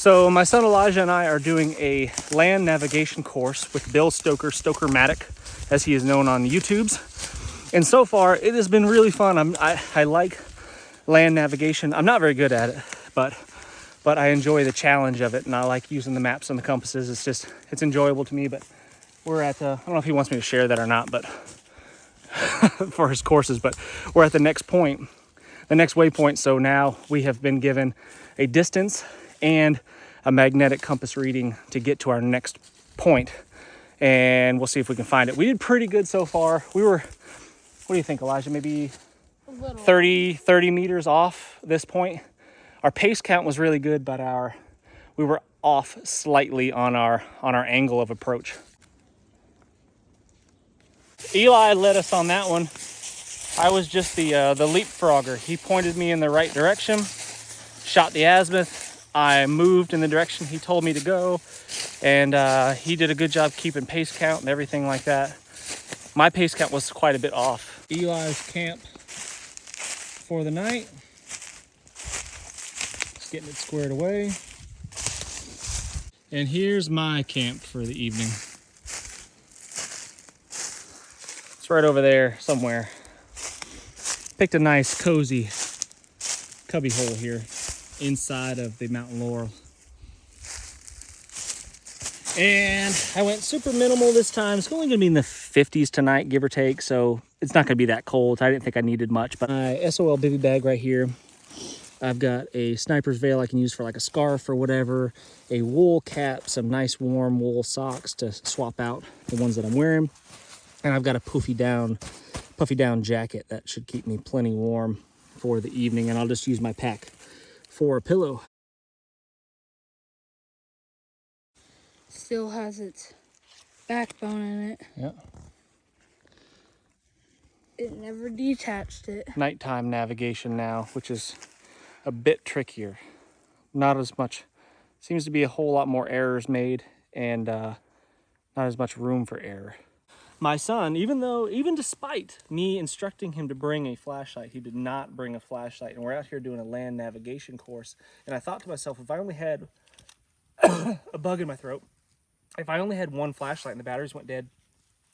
So my son Elijah and I are doing a land navigation course with Bill Stoker, Stokermatic, as he is known on the YouTubes. And so far, it has been really fun. I like land navigation. I'm not very good at it, but I enjoy the challenge of it, and I like using the maps and the compasses. It's enjoyable to me. But we're at I don't know if he wants me to share that or not, but for his courses. But we're at the next point, the next waypoint. So now we have been given a distance and a magnetic compass reading to get to our next point, and we'll see if we can find it. We did pretty good so far. We were, what do you think, Elijah? Maybe 30 meters off this point. Our pace count was really good, but we were off slightly on our angle of approach. Eli led us on that one. I was just the leapfrogger. He pointed me in the right direction, shot the azimuth. I moved in the direction he told me to go, and he did a good job keeping pace count and everything like that. My pace count was quite a bit off. Eli's camp for the night. Just getting it squared away. And here's my camp for the evening. It's right over there somewhere. Picked a nice cozy cubby hole here inside of the mountain laurel. And I went super minimal this time. It's only gonna be in the 50s tonight, give or take, so it's not gonna be that cold. I didn't think I needed much, but my SOL bivy bag right here. I've got a sniper's veil I can use for like a scarf or whatever, a wool cap, some nice warm wool socks to swap out the ones that I'm wearing, and I've got a puffy down jacket that should keep me plenty warm for the evening, and I'll just use my pack for a pillow. Still has its backbone in it. Yeah. It never detached it. Nighttime navigation now, which is a bit trickier. Not as much, seems to be a whole lot more errors made, and not as much room for error. My son, even despite me instructing him to bring a flashlight, he did not bring a flashlight. And we're out here doing a land navigation course. And I thought to myself, if I only had a bug in my throat, if I only had one flashlight and the batteries went dead,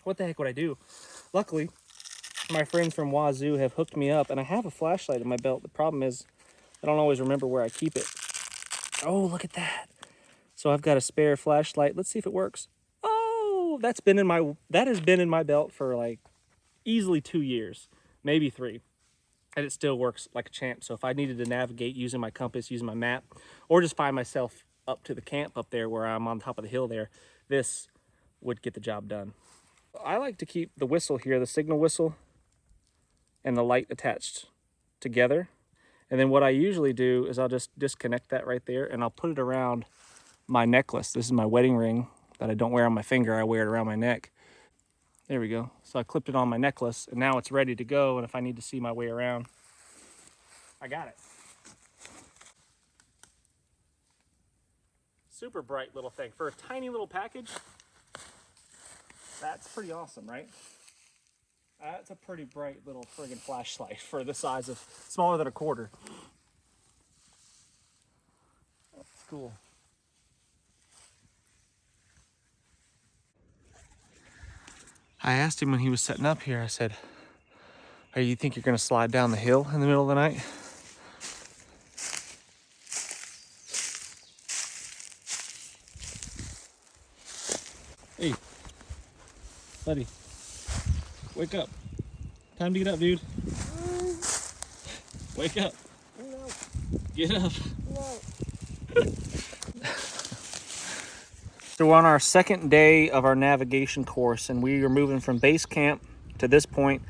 what the heck would I do? Luckily, my friends from Wazoo have hooked me up, and I have a flashlight in my belt. The problem is I don't always remember where I keep it. Oh, look at that. So I've got a spare flashlight. Let's see if it works. That has been in my belt for like easily 2 years, maybe 3, and it still works like a champ. So if I needed to navigate using my compass, using my map, or just find myself up to the camp up there where I'm on top of the hill there, this would get the job done. I like to keep the whistle here, the signal whistle, and the light attached together. And then what I usually do is I'll just disconnect that right there, and I'll put it around my necklace. This is my wedding ring that I don't wear on my finger. I wear it around my neck. There we go. So I clipped it on my necklace, and now it's ready to go. And if I need to see my way around, I got it. Super bright little thing. For a tiny little package, that's pretty awesome, right? That's a pretty bright little friggin' flashlight for the size of, smaller than a quarter. That's cool. I asked him when he was setting up here, I said, "Hey, you think you're gonna slide down the hill in the middle of the night?" Hey, buddy, wake up. Time to get up, dude. Wake up. No. Get up. No. So we're on our second day of our navigation course, and we are moving from base camp to this point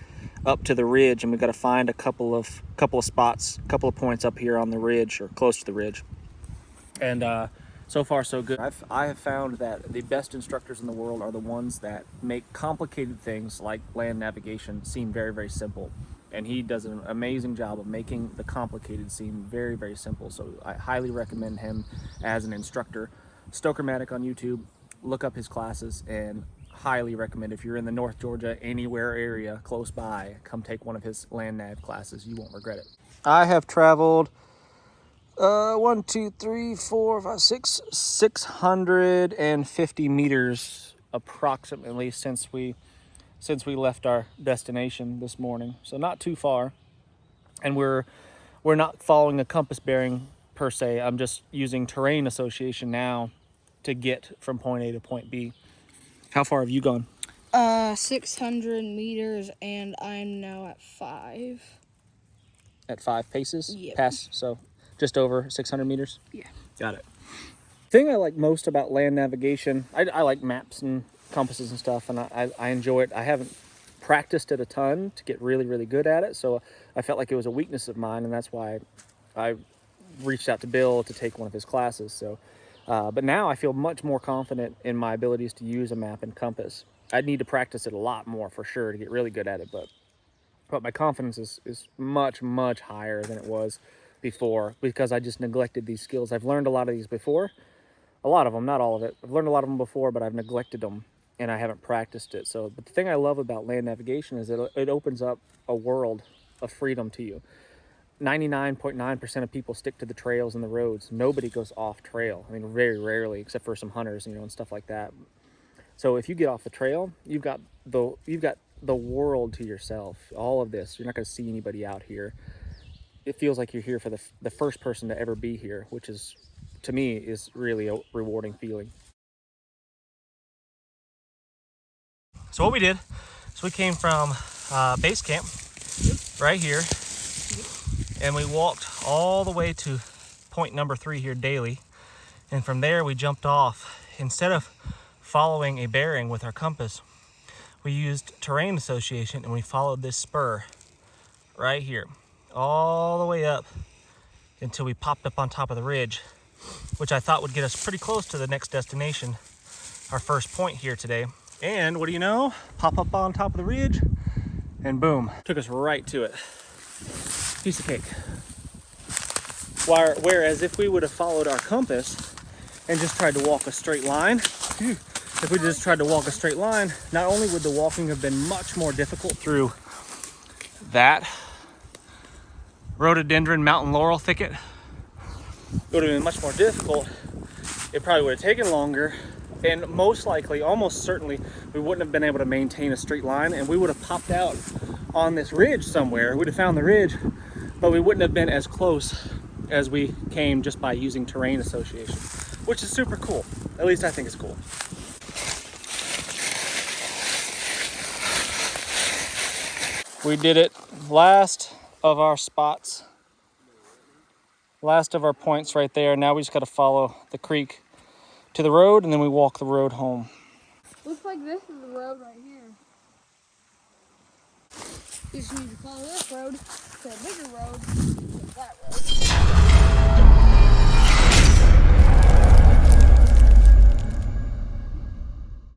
up to the ridge, and we've got to find a couple of spots, a couple of points up here on the ridge or close to the ridge. And so far so good. I have found that the best instructors in the world are the ones that make complicated things like land navigation seem very, very simple. And he does an amazing job of making the complicated seem very, very simple. So I highly recommend him as an instructor. Stokermatic on YouTube, look up his classes, and highly recommend if you're in the North Georgia, anywhere area close by, come take one of his land nav classes. You won't regret it. I have traveled 1, 2, 3, 4, 5, 6, 650 meters approximately since we left our destination this morning. So not too far. And we're not following a compass bearing per se. I'm just using terrain association now to get from point A to point B. How far have you gone? 600 meters, and I'm now at 5. At 5 paces? Yep. Pass, so just over 600 meters? Yeah. Got it. The thing I like most about land navigation, I like maps and compasses and stuff, and I enjoy it. I haven't practiced it a ton to get really, really good at it, so I felt like it was a weakness of mine, and that's why I reached out to Bill to take one of his classes. So, but now I feel much more confident in my abilities to use a map and compass. I'd need to practice it a lot more for sure to get really good at it, but my confidence is much, much higher than it was before because I just neglected these skills. I've learned a lot of these before, a lot of them, not all of it. I've learned a lot of them before, but I've neglected them and I haven't practiced it. So, but the thing I love about land navigation is that it opens up a world of freedom to you. 99.9% of people stick to the trails and the roads. Nobody goes off trail. I mean, very rarely, except for some hunters, and stuff like that. So if you get off the trail, you've got the world to yourself. All of this, you're not going to see anybody out here. It feels like you're here for the first person to ever be here, which is, to me, is really a rewarding feeling. So what we did is we came from base camp right here, and we walked all the way to point number 3 here daily, and from there we jumped off. Instead of following a bearing with our compass, we used terrain association and we followed this spur right here all the way up until we popped up on top of the ridge, which I thought would get us pretty close to the next destination, our first point here today. And what do you know? Pop up on top of the ridge and boom, took us right to it. Piece of cake. Whereas if we would have followed our compass and just tried to walk a straight line, not only would the walking have been much more difficult through that rhododendron mountain laurel thicket, it would have been much more difficult. It probably would have taken longer, and most likely, almost certainly, we wouldn't have been able to maintain a straight line, and we would have popped out on this ridge somewhere. We'd have found the ridge, but we wouldn't have been as close as we came just by using terrain association, which is super cool. At least I think it's cool. We did it. Last of our spots. Last of our points right there. Now we just got to follow the creek to the road, and then we walk the road home. Looks like this is the road right here. You just need to follow this road to a bigger road, to that road.